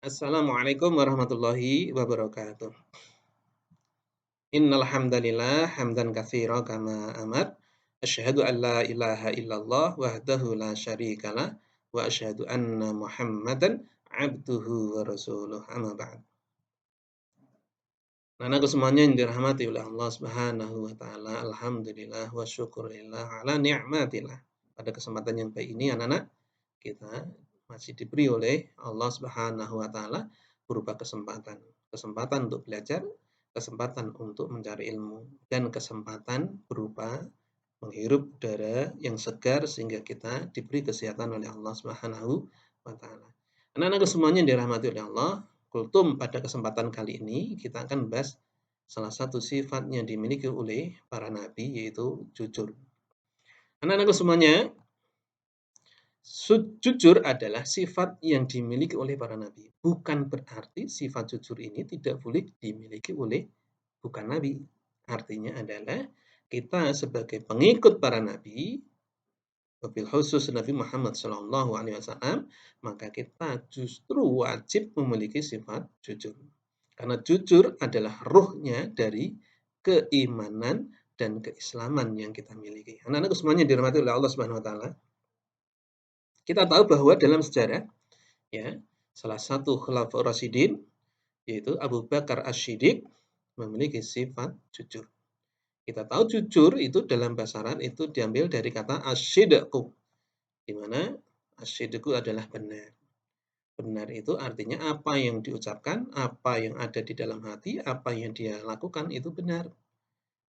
Assalamualaikum warahmatullahi wabarakatuh. Innal hamdalillah hamdan katsiran kama amar. Asyhadu an la ilaha illallah wahdahu la syarikalah wa asyhadu anna Muhammadan abduhu wa rasuluh. Amma ba'd. Anak semuanya yang dirahmati oleh Allah Subhanahu wa taala. Alhamdulillah wa syukurillah ala ni'matillah. Pada kesempatan yang baik ini anak-anak, kita masih diberi oleh Allah Subhanahu wa taala berupa kesempatan. Kesempatan untuk belajar, kesempatan untuk mencari ilmu, dan kesempatan berupa menghirup udara yang segar sehingga kita diberi kesehatan oleh Allah Subhanahu wa taala. Anak-anak semuanya yang dirahmati oleh Allah, kultum pada kesempatan kali ini kita akan bahas salah satu sifat yang dimiliki oleh para nabi yaitu jujur. Anak-anak semuanya, jujur adalah sifat yang dimiliki oleh para nabi. Bukan berarti sifat jujur ini tidak boleh dimiliki oleh bukan nabi. Artinya adalah kita sebagai pengikut para nabi, wabil khusus Nabi Muhammad SAW, maka kita justru wajib memiliki sifat jujur. Karena jujur adalah ruhnya dari keimanan dan keislaman yang kita miliki. Anak-anak semuanya dirahmati oleh Allah Subhanahu wa taala. Kita tahu bahwa dalam sejarah, ya, salah satu khulafaur rasyidin yaitu Abu Bakar Asy-Syiddiq memiliki sifat jujur. Kita tahu jujur itu dalam bahasa Arab itu diambil dari kata asyidqu, di mana asyidqu adalah benar. Benar itu artinya apa yang diucapkan, apa yang ada di dalam hati, apa yang dia lakukan itu benar.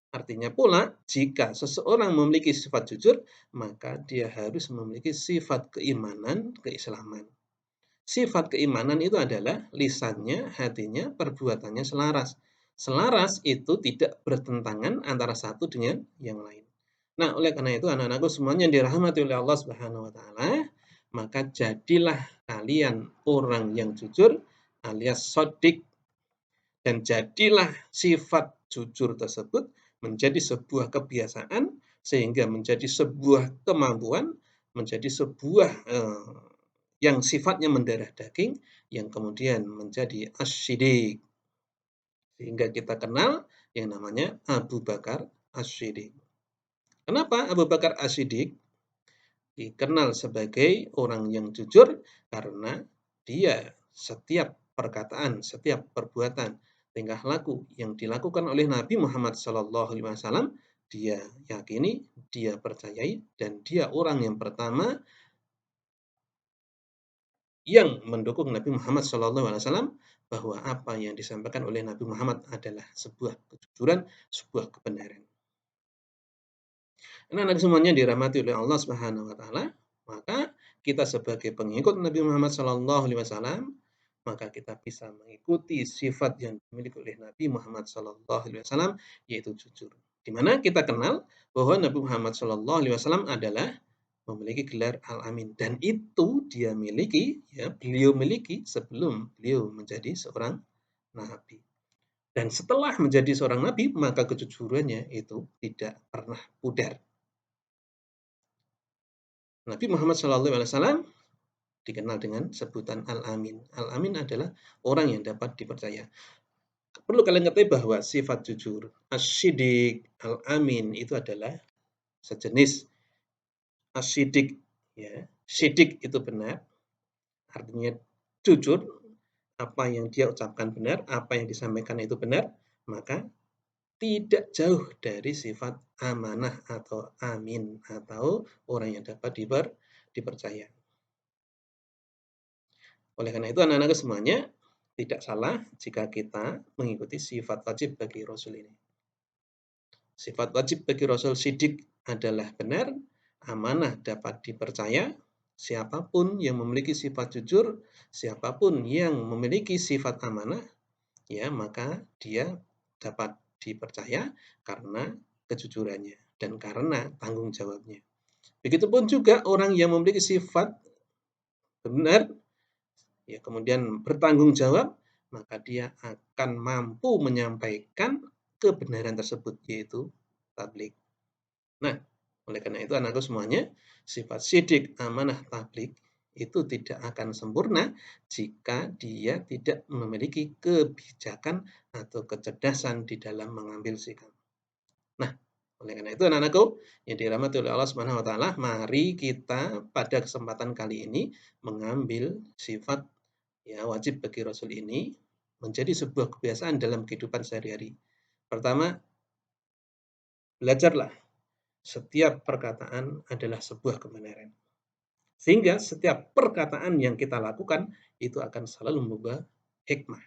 Artinya pula, jika seseorang memiliki sifat jujur, maka dia harus memiliki sifat keimanan, keislaman. Sifat keimanan itu adalah lisannya, hatinya, perbuatannya selaras. Selaras itu tidak bertentangan antara satu dengan yang lain. Nah, oleh karena itu anak-anakku semuanya yang dirahmati oleh Allah Subhanahu wa taala, maka jadilah kalian orang yang jujur alias shodiq, dan jadilah sifat jujur tersebut menjadi sebuah kebiasaan sehingga menjadi sebuah kemampuan, menjadi sebuah yang sifatnya mendarah daging yang kemudian menjadi asyidik. Sehingga kita kenal yang namanya Abu Bakar Asy-Syiddiq. Kenapa Abu Bakar Asy-Syiddiq dikenal sebagai orang yang jujur? Karena dia setiap perkataan, setiap perbuatan, tingkah laku yang dilakukan oleh Nabi Muhammad SAW, dia yakini, dia percayai, dan dia orang yang pertama yang mendukung Nabi Muhammad SAW bahwa apa yang disampaikan oleh Nabi Muhammad adalah sebuah kejujuran, sebuah kebenaran. Anak-anak semuanya dirahmati oleh Allah Subhanahu wa taala, maka kita sebagai pengikut Nabi Muhammad SAW, maka kita bisa mengikuti sifat yang dimiliki oleh Nabi Muhammad SAW yaitu jujur. Di mana kita kenal bahwa Nabi Muhammad SAW adalah memiliki gelar Al-Amin, dan itu dia miliki, ya, beliau miliki sebelum beliau menjadi seorang nabi. Dan setelah menjadi seorang nabi, maka kejujurannya itu tidak pernah pudar. Nabi Muhammad SAW dikenal dengan sebutan Al-Amin. Al-Amin adalah orang yang dapat dipercaya. Perlu kalian ketahui bahwa sifat jujur, asyidik, Al-Amin itu adalah sejenis. Asyidik, ya, syidik itu benar, artinya jujur, apa yang dia ucapkan benar, apa yang disampaikan itu benar, maka tidak jauh dari sifat amanah atau amin atau orang yang dapat dipercaya. Oleh karena itu anak-anak semuanya tidak salah jika kita mengikuti sifat wajib bagi Rasul ini. Sifat wajib bagi Rasul Siddiq adalah benar, amanah dapat dipercaya, siapapun yang memiliki sifat jujur, siapapun yang memiliki sifat amanah, ya, maka dia dapat dipercaya karena kejujurannya dan karena tanggung jawabnya. Begitupun juga orang yang memiliki sifat benar, ya, kemudian bertanggung jawab, maka dia akan mampu menyampaikan kebenaran tersebut, yaitu tabligh. Nah, oleh karena itu anakku semuanya, sifat sidik, amanah, tabligh itu tidak akan sempurna jika dia tidak memiliki kebijakan atau kecerdasan di dalam mengambil sikap. Nah, oleh karena itu anak-anakku yang dirahmati oleh Allah Subhanahu wa taala, mari kita pada kesempatan kali ini mengambil sifat ya wajib bagi Rasul ini menjadi sebuah kebiasaan dalam kehidupan sehari-hari. Pertama, belajarlah setiap perkataan adalah sebuah kebenaran. Sehingga setiap perkataan yang kita lakukan itu akan selalu membawa hikmah.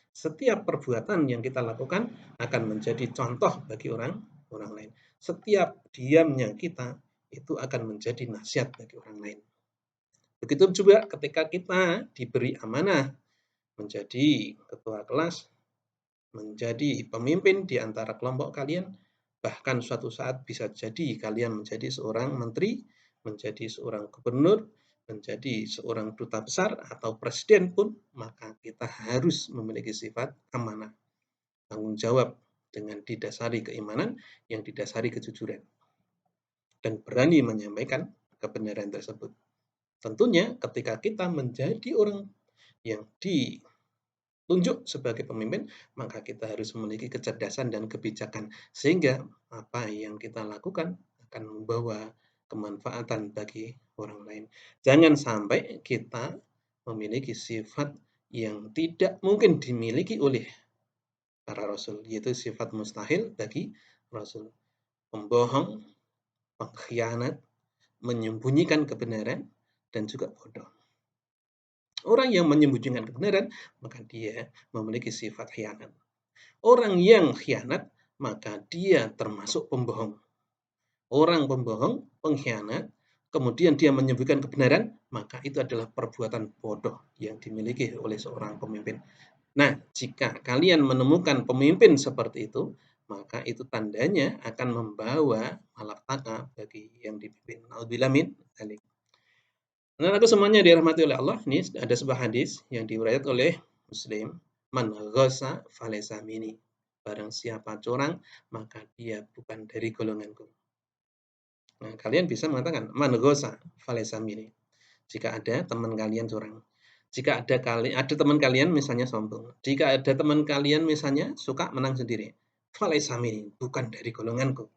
Setiap perbuatan yang kita lakukan akan menjadi contoh bagi orang lain. Setiap diamnya kita itu akan menjadi nasihat bagi orang lain. Begitu juga ketika kita diberi amanah menjadi ketua kelas, menjadi pemimpin di antara kelompok kalian, bahkan suatu saat bisa jadi kalian menjadi seorang menteri, menjadi seorang gubernur, menjadi seorang duta besar atau presiden pun, maka kita harus memiliki sifat amanah, tanggung jawab dengan didasari keimanan yang didasari kejujuran dan berani menyampaikan kebenaran tersebut. Tentunya ketika kita menjadi orang yang ditunjuk sebagai pemimpin, maka kita harus memiliki kecerdasan dan kebijakan sehingga apa yang kita lakukan akan membawa kemanfaatan bagi orang lain. Jangan sampai kita memiliki sifat yang tidak mungkin dimiliki oleh para rasul, yaitu sifat mustahil bagi rasul. Pembohong, pengkhianat, menyembunyikan kebenaran, dan juga bodoh. Orang yang menyembunyikan kebenaran, maka dia memiliki sifat khianat. Orang yang khianat, maka dia termasuk pembohong. Orang pembohong, pengkhianat, kemudian dia menyembunyikan kebenaran, maka itu adalah perbuatan bodoh yang dimiliki oleh seorang pemimpin. Nah, jika kalian menemukan pemimpin seperti itu, maka itu tandanya akan membawa malapetaka bagi yang dipimpin. Nauzubillah min dzalik. Anak-anakku semuanya dirahmati oleh Allah, ini ada sebuah hadis yang diriwayatkan oleh Muslim, man ghassa falaysa minni. Barang siapa curang, maka dia bukan dari golonganku. Nah, kalian bisa mengatakan man ghassa falaysa minni. Jika ada teman kalian curang. Jika ada teman kalian misalnya sombong. Jika ada teman kalian misalnya suka menang sendiri. Falaysa minni, bukan dari golonganku.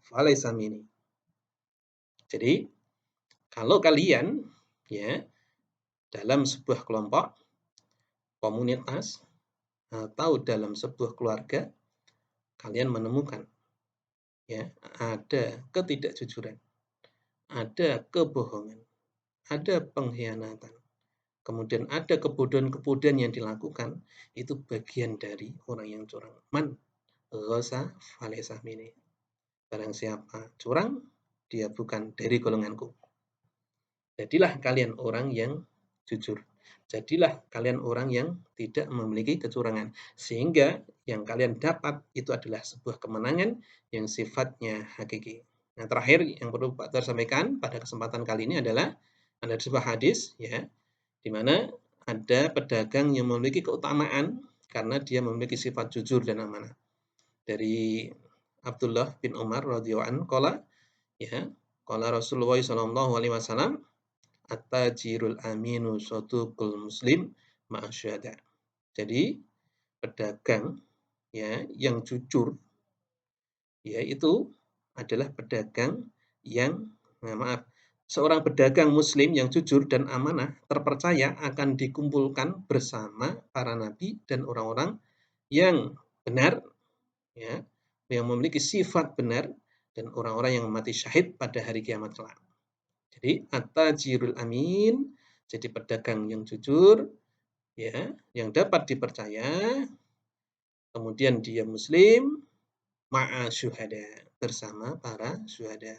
Falaysa minni. Jadi, kalau kalian ya dalam sebuah kelompok, komunitas, atau dalam sebuah keluarga, kalian menemukan ya ada ketidakjujuran, ada kebohongan, ada pengkhianatan, kemudian ada kebodohan-kebodohan yang dilakukan, itu bagian dari orang yang curang. Man ghassa falaysa minni. Barang siapa curang, dia bukan dari golonganku. Jadilah kalian orang yang jujur. Jadilah kalian orang yang tidak memiliki kecurangan. Sehingga yang kalian dapat itu adalah sebuah kemenangan yang sifatnya hakiki. Nah, terakhir yang perlu Pak Tar sampaikan pada kesempatan kali ini adalah ada sebuah hadis ya, di mana ada pedagang yang memiliki keutamaan karena dia memiliki sifat jujur dan amanah. Dari Abdullah bin Umar radhiyallahu anhu qala ya, qala Rasulullah sallallahu alaihi wasallam at-tajirul aminu saduqul muslim ma'asyada. Jadi pedagang ya yang jujur yaitu adalah pedagang yang maaf, seorang pedagang muslim yang jujur dan amanah terpercaya akan dikumpulkan bersama para nabi dan orang-orang yang benar ya, yang memiliki sifat benar dan orang-orang yang mati syahid pada hari kiamat kelak. Jadi at-tajirul amin, jadi pedagang yang jujur, ya, yang dapat dipercaya, kemudian dia muslim, ma'a syuhada, bersama para syuhada.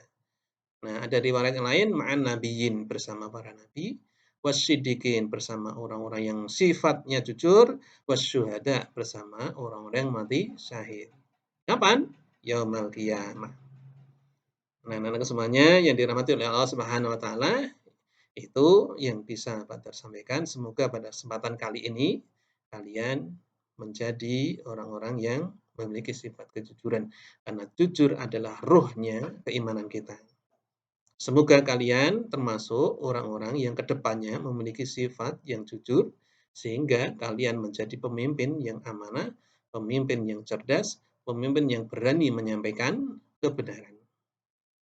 Nah, ada riwayat yang lain, ma'an nabiyyin, bersama para nabi, wasyidikin, bersama orang-orang yang sifatnya jujur, wasyuhada, bersama orang-orang yang mati syahid. Kapan? Yaumul qiyamah. Nah, anak-anak semuanya yang dirahmati oleh Allah Subhanahu wa taala, itu yang bisa Pak sampaikan. Semoga pada kesempatan kali ini kalian menjadi orang-orang yang memiliki sifat kejujuran. Karena jujur adalah ruhnya keimanan kita. Semoga kalian termasuk orang-orang yang kedepannya memiliki sifat yang jujur, sehingga kalian menjadi pemimpin yang amanah, pemimpin yang cerdas, pemimpin yang berani menyampaikan kebenaran.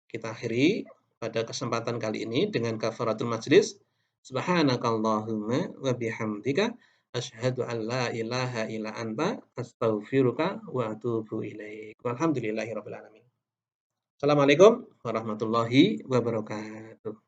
Kita akhiri pada kesempatan kali ini dengan kafaratul majlis. Subhanakallahumma wa bihamdika asyhadu an la ilaha illa anta astaghfiruka wa atubu ilaik. Walhamdulillahirabbil alamin. Assalamualaikum warahmatullahi wabarakatuh.